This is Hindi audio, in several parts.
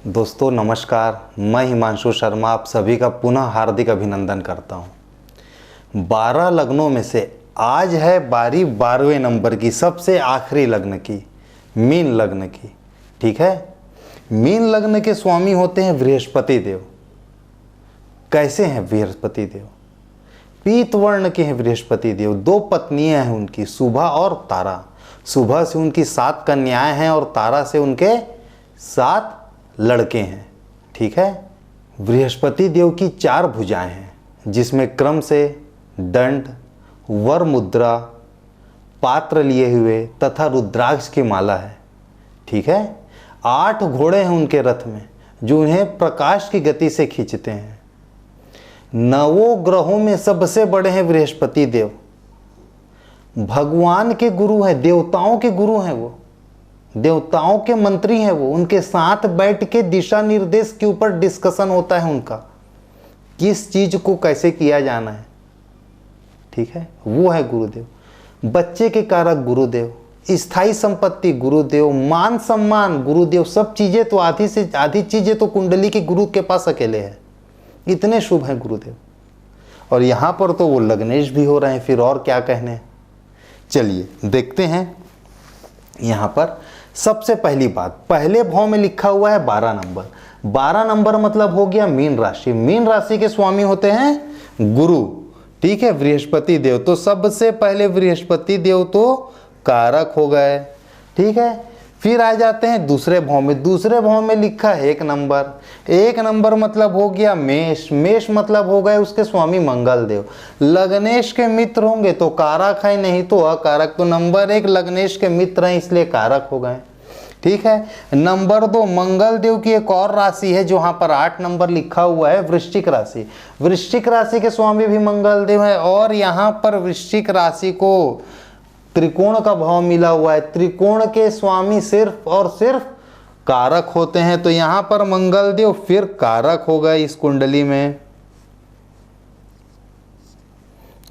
दोस्तों नमस्कार, मैं हिमांशु शर्मा आप सभी का पुनः हार्दिक अभिनंदन करता हूं। 12 लग्नों में से आज है बारी 12वें नंबर की, सबसे आखिरी लग्न की, मीन लग्न की। ठीक है, मीन लग्न के स्वामी होते हैं बृहस्पति देव। कैसे हैं बृहस्पति देव? पीत वर्ण के हैं बृहस्पति देव। 2 पत्नियां हैं उनकी, सुभा और तारा। सुभा से उनकी 7 कन्याएं हैं और तारा से उनके 7 लड़के हैं। ठीक है, बृहस्पति देव की 4 भुजाएं हैं, जिसमें क्रम से दंड, वर मुद्रा, पात्र लिए हुए तथा रुद्राक्ष की माला है। ठीक है, 8 घोड़े हैं उनके रथ में, जो उन्हें प्रकाश की गति से खींचते हैं। 9 ग्रहों में सबसे बड़े हैं बृहस्पति देव। भगवान के गुरु हैं, देवताओं के गुरु हैं, वो देवताओं के मंत्री हैं। वो उनके साथ बैठ के दिशा निर्देश के ऊपर डिस्कशन होता है उनका, किस चीज को कैसे किया जाना है। ठीक है, वो है गुरुदेव। बच्चे के कारक गुरुदेव, स्थायी संपत्ति गुरुदेव, मान सम्मान गुरुदेव। सब चीजें तो आधी से आधी चीजें तो कुंडली के गुरु के पास अकेले है। इतने शुभ हैं गुरुदेव। और यहां पर तो वो लग्नेश भी हो रहे हैं, फिर और क्या कहने। चलिए देखते हैं। यहां पर सबसे पहली बात, पहले भाव में लिखा हुआ है 12 नंबर। 12 नंबर मतलब हो गया मीन राशि। मीन राशि के स्वामी होते हैं गुरु। ठीक है, बृहस्पति देव। तो सबसे पहले बृहस्पति देव तो कारक हो गए। ठीक है, फिर आ जाते हैं दूसरे भाव में। दूसरे भाव में लिखा है 1 नंबर। 1 नंबर मतलब हो गया मेष। मेष मतलब हो गए उसके स्वामी मंगल देव। लग्नेश के मित्र होंगे तो कारक है, नहीं तो अकारक। तो नंबर 1 लग्नेश के मित्र हैं, इसलिए कारक हो गए। ठीक है, नंबर 2 मंगल देव की एक और राशि है, जो यहाँ पर 8 नंबर लिखा हुआ है, वृश्चिक राशि। वृश्चिक राशि के स्वामी भी मंगल देव है। और यहाँ पर वृश्चिक राशि को त्रिकोण का भाव मिला हुआ है। त्रिकोण के स्वामी सिर्फ और सिर्फ कारक होते हैं। तो यहां पर मंगल देव फिर कारक हो गए इस कुंडली में।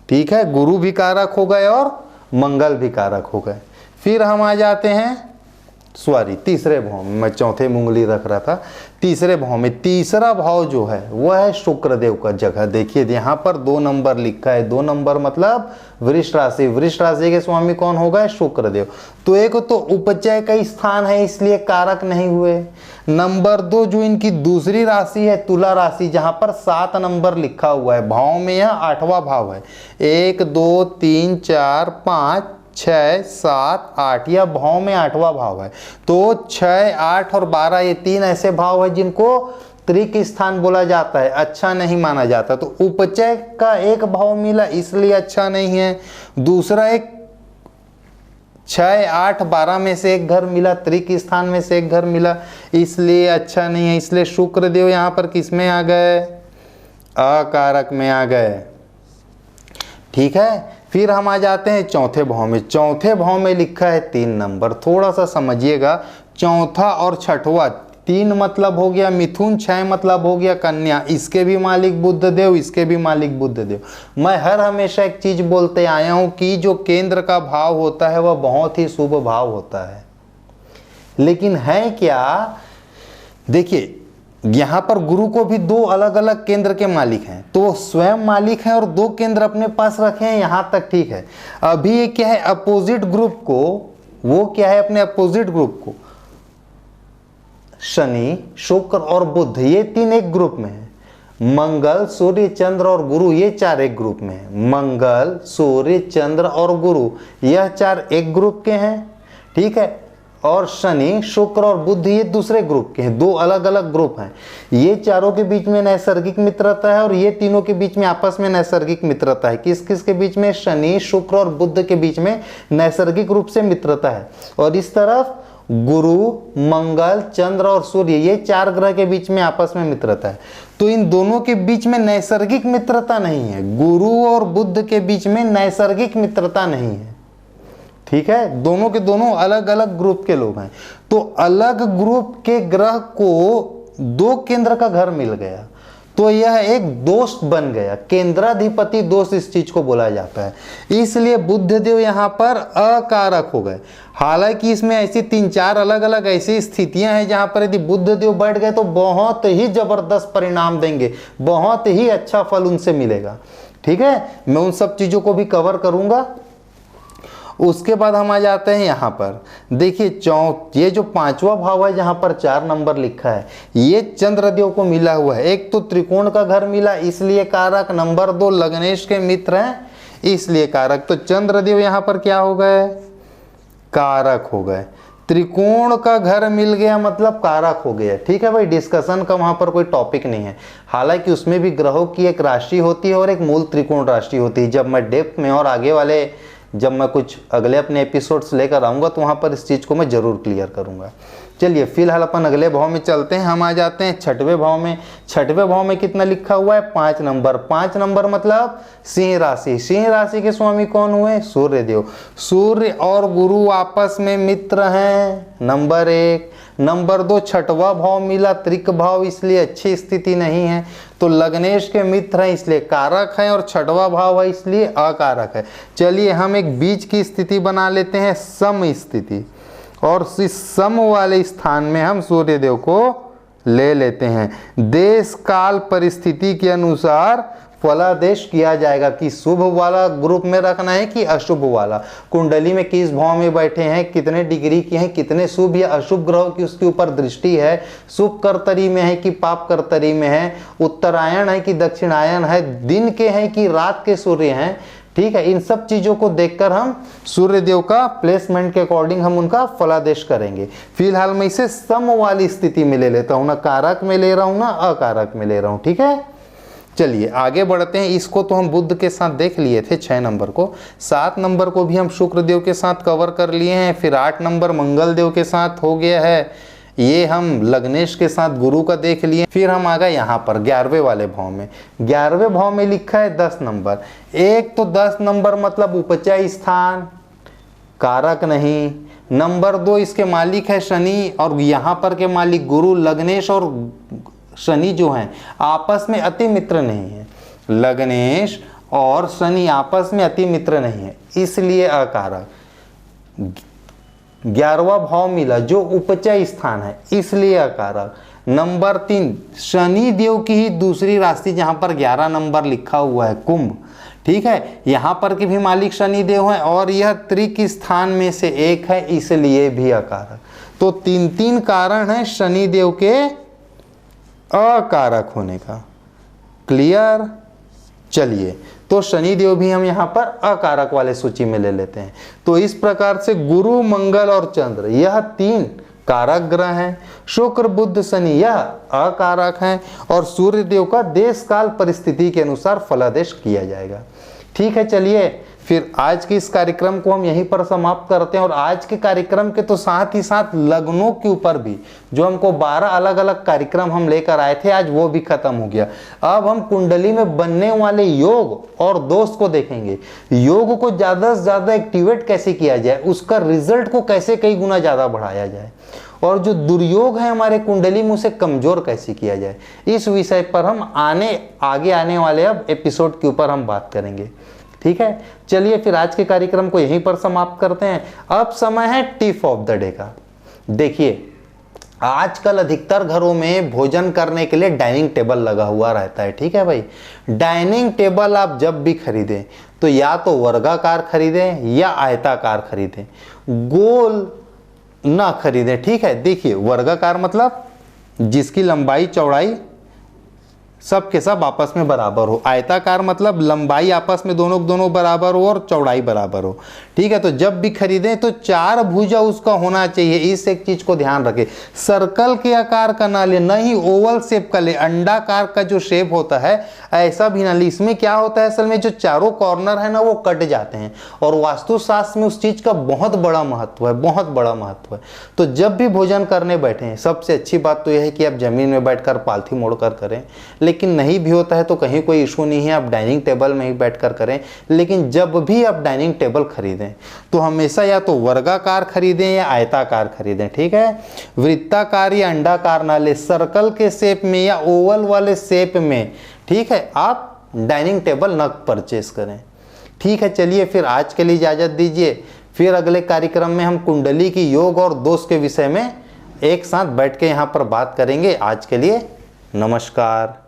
ठीक है, गुरु भी कारक हो गए और मंगल भी कारक हो गए। फिर हम आ जाते हैं तीसरे भाव में। मैं चौथे में उंगली रख रहा था। तीसरे भाव में तीसरा भाव जो है वह है शुक्र देव का जगह। देखिए यहाँ पर 2 नंबर लिखा है। 2 नंबर मतलब वृष राशि। वृष राशि के स्वामी कौन होगा? शुक्र देव। तो एक तो उपचय का स्थान है, इसलिए कारक नहीं हुए। नंबर 2 जो इनकी दूसरी राशि है तुला राशि, जहां पर 7 नंबर लिखा हुआ है। भाव में यह 8वां भाव है। 1 2 3 4 5 6 7 8, यह भाव में 8वां भाव है। तो 6 8 और 12 ये 3 ऐसे भाव है जिनको त्रिक स्थान बोला जाता है, अच्छा नहीं माना जाता। तो उपचय का एक भाव मिला इसलिए अच्छा नहीं है। दूसरा एक 6 8 12 में से एक घर मिला, त्रिक स्थान में से एक घर मिला, इसलिए अच्छा नहीं है। इसलिए शुक्र देव यहाँ पर किस में आ गए? अकारक में आ गए। ठीक है, फिर हम आ जाते हैं चौथे भाव में। चौथे भाव में लिखा है 3 नंबर। थोड़ा सा समझिएगा, चौथा और छठवा, 3 मतलब हो गया मिथुन, 6 मतलब हो गया कन्या। इसके भी मालिक बुध देव, इसके भी मालिक बुध देव। मैं हमेशा एक चीज बोलते आया हूं कि जो केंद्र का भाव होता है वह बहुत ही शुभ भाव होता है। लेकिन है क्या, देखिए यहां पर गुरु को भी 2 अलग अलग केंद्र के मालिक हैं, तो वो स्वयं मालिक हैं और 2 केंद्र अपने पास रखे हैं, यहां तक ठीक है। अभी ये क्या है, अपोजिट ग्रुप को, वो क्या है, अपने अपोजिट ग्रुप को शनि, शुक्र और बुध, ये 3 एक ग्रुप में है। मंगल, सूर्य, चंद्र और गुरु, ये 4 एक ग्रुप में है। मंगल, सूर्य, चंद्र और गुरु, यह 4 एक ग्रुप के हैं। ठीक है, और शनि, शुक्र और बुध ये दूसरे ग्रुप के हैं। 2 अलग अलग ग्रुप हैं। ये चारों के बीच में नैसर्गिक मित्रता है और ये तीनों के बीच में आपस में नैसर्गिक मित्रता है। किस किस के बीच में? शनि, शुक्र और बुध के बीच में नैसर्गिक रूप से मित्रता है। और इस तरफ गुरु, मंगल, चंद्र और सूर्य, ये 4 ग्रह के बीच में आपस में मित्रता है। तो इन दोनों के बीच में नैसर्गिक मित्रता नहीं है। गुरु और बुध के बीच में नैसर्गिक मित्रता नहीं है। ठीक है, दोनों के दोनों अलग अलग ग्रुप के लोग हैं। तो अलग ग्रुप के ग्रह को 2 केंद्र का घर मिल गया, तो यह एक दोष बन गया, केंद्राधिपति दोष इस चीज को बोला जाता है, इसलिए बुद्धदेव यहाँ पर अकारक हो गए। हालांकि इसमें ऐसी 3-4 अलग अलग ऐसी स्थितियां हैं जहां पर यदि बुद्धदेव बैठ गए तो बहुत ही जबरदस्त परिणाम देंगे, बहुत ही अच्छा फल उनसे मिलेगा। ठीक है, मैं उन सब चीजों को भी कवर करूंगा। उसके बाद हम आ जाते हैं यहाँ पर, देखिए ये जो 5वां भाव है जहाँ पर 4 नंबर लिखा है, ये चंद्रदेव को मिला हुआ है। एक तो त्रिकोण का घर मिला इसलिए कारक, नंबर 2 लग्नेश के मित्र हैं इसलिए कारक। तो चंद्रदेव यहाँ पर क्या हो गए, कारक हो गए। त्रिकोण का घर मिल गया मतलब कारक हो गया। ठीक है भाई, डिस्कशन का वहां पर कोई टॉपिक नहीं है। हालांकि उसमें भी ग्रहों की एक राशि होती है और एक मूल त्रिकोण राशि होती है। जब मैं डेप्थ में और आगे वाले जब मैं कुछ अगले अपने एपिसोड्स लेकर आऊँगा तो वहाँ पर इस चीज़ को मैं ज़रूर क्लियर करूँगा। चलिए फिलहाल अपन अगले भाव में चलते हैं। हम आ जाते हैं 6वें भाव में। 6वें भाव में कितना लिखा हुआ है, 5 नंबर। 5 नंबर मतलब सिंह राशि। सिंह राशि के स्वामी कौन हुए, सूर्य देव। सूर्य और गुरु आपस में मित्र हैं, नंबर 1। नंबर 2 6वां भाव मिला, त्रिक भाव, इसलिए अच्छी स्थिति नहीं है। तो लग्नेश के मित्र हैं इसलिए कारक है, और 6वां भाव है इसलिए अकारक है। चलिए हम एक बीच की स्थिति बना लेते हैं, सम स्थिति, और इस सम वाले स्थान में हम सूर्य देव को ले लेते हैं। देश काल परिस्थिति के अनुसार फलादेश किया जाएगा कि शुभ वाला ग्रुप में रखना है कि अशुभ वाला, कुंडली में किस भाव में बैठे हैं, कितने डिग्री के हैं, कितने शुभ या अशुभ ग्रह की उसके ऊपर दृष्टि है, शुभ कर्तरी में है कि पाप कर्तरी में है, उत्तरायण है कि दक्षिणायन है, दिन के हैं कि रात के सूर्य हैं। ठीक है, इन सब चीजों को देखकर हम सूर्य देव का प्लेसमेंट के अकॉर्डिंग हम उनका फलादेश करेंगे। फिलहाल मैं इसे सम वाली स्थिति में ले लेता हूं, ना कारक में ले रहा हूं ना अकारक में ले रहा हूं। ठीक है, चलिए आगे बढ़ते हैं। इसको तो हम बुध के साथ देख लिए थे 6 नंबर को। 7 नंबर को भी हम शुक्र देव के साथ कवर कर लिए हैं। फिर 8 नंबर मंगल देव के साथ हो गया है, ये हम लग्नेश के साथ गुरु का देख लिए। फिर हम आ गए यहाँ पर 11वें वाले भाव में। 11वें भाव में लिखा है 10 नंबर। एक तो 10 नंबर मतलब उपचय स्थान, कारक नहीं। नंबर 2 इसके मालिक है शनि, और यहाँ पर के मालिक गुरु। लग्नेश और शनि जो हैं आपस में अति मित्र नहीं है, लग्नेश और शनि आपस में अति मित्र नहीं है, इसलिए अकारक। 11वां भाव मिला जो उपचय स्थान है, इसलिए अकारक। नंबर 3 शनि देव की ही दूसरी राशि जहां पर 11 नंबर लिखा हुआ है, कुंभ। ठीक है, यहां पर के भी मालिक शनि देव हैं और यह त्रिक स्थान में से एक है, इसलिए भी अकारक। तो 3 कारण है शनि देव के अकारक होने का। क्लियर? चलिए, तो शनि देव भी हम यहाँ पर अकारक वाले सूची में ले लेते हैं। तो इस प्रकार से गुरु, मंगल और चंद्र यह 3 कारक ग्रह हैं। शुक्र, बुध, शनि यह अकारक हैं, और सूर्य देव का देश काल परिस्थिति के अनुसार फलादेश किया जाएगा। ठीक है, चलिए फिर आज के इस कार्यक्रम को हम यहीं पर समाप्त करते हैं। और आज के कार्यक्रम के तो साथ ही साथ लग्नों के ऊपर भी जो हमको 12 अलग अलग कार्यक्रम हम लेकर आए थे, आज वो भी खत्म हो गया। अब हम कुंडली में बनने वाले योग और दोष को देखेंगे। योग को ज्यादा से ज्यादा एक्टिवेट कैसे किया जाए, उसका रिजल्ट को कैसे कई गुना ज्यादा बढ़ाया जाए, और जो दुर्योग है हमारे कुंडली में उसे कमजोर कैसे किया जाए, इस विषय पर हम आगे आने वाले अब एपिसोड के ऊपर हम बात करेंगे। ठीक है, चलिए फिर आज के कार्यक्रम को यहीं पर समाप्त करते हैं। अब समय है टिप ऑफ द डे का। देखिए, आजकल अधिकतर घरों में भोजन करने के लिए डाइनिंग टेबल लगा हुआ रहता है। ठीक है भाई, डाइनिंग टेबल आप जब भी खरीदें तो या तो वर्गाकार खरीदें या आयताकार खरीदें, गोल ना खरीदें। ठीक है, देखिए वर्गाकार मतलब जिसकी लंबाई चौड़ाई सब के सब आपस में बराबर हो, आयताकार मतलब लंबाई आपस में दोनों बराबर हो और चौड़ाई बराबर हो। ठीक है, तो जब भी खरीदें तो 4 भुजा उसका होना चाहिए, इस एक चीज को ध्यान रखें। सर्कल के आकार का ना ले, नहीं ओवल शेप का ले, अंडाकार का जो शेप होता है ऐसा भी ना ले। इसमें क्या होता है, असल में जो चारों कॉर्नर है ना वो कट जाते हैं, और वास्तुशास्त्र में उस चीज का बहुत बड़ा महत्व है, बहुत बड़ा महत्व है। तो जब भी भोजन करने बैठे हैं, सबसे अच्छी बात तो यह है कि आप जमीन में बैठकर पालथी मोड़कर करें, लेकिन लेकिन नहीं भी होता है तो कहीं कोई इशू नहीं है, आप डाइनिंग टेबल में ही बैठकर करें। लेकिन जब भी आप डाइनिंग टेबल खरीदें तो हमेशा या तो वर्गाकार खरीदें या आयताकार खरीदें, ठीक है। वृत्ताकार या अंडाकार ना ले, सर्कल के शेप में या ओवल वाले शेप में, ठीक है, आप डाइनिंग टेबल न परचेस करें। ठीक है, चलिए फिर आज के लिए इजाज़त दीजिए। फिर अगले कार्यक्रम में हम कुंडली की योग और दोष के विषय में एक साथ बैठ के यहाँ पर बात करेंगे। आज के लिए नमस्कार।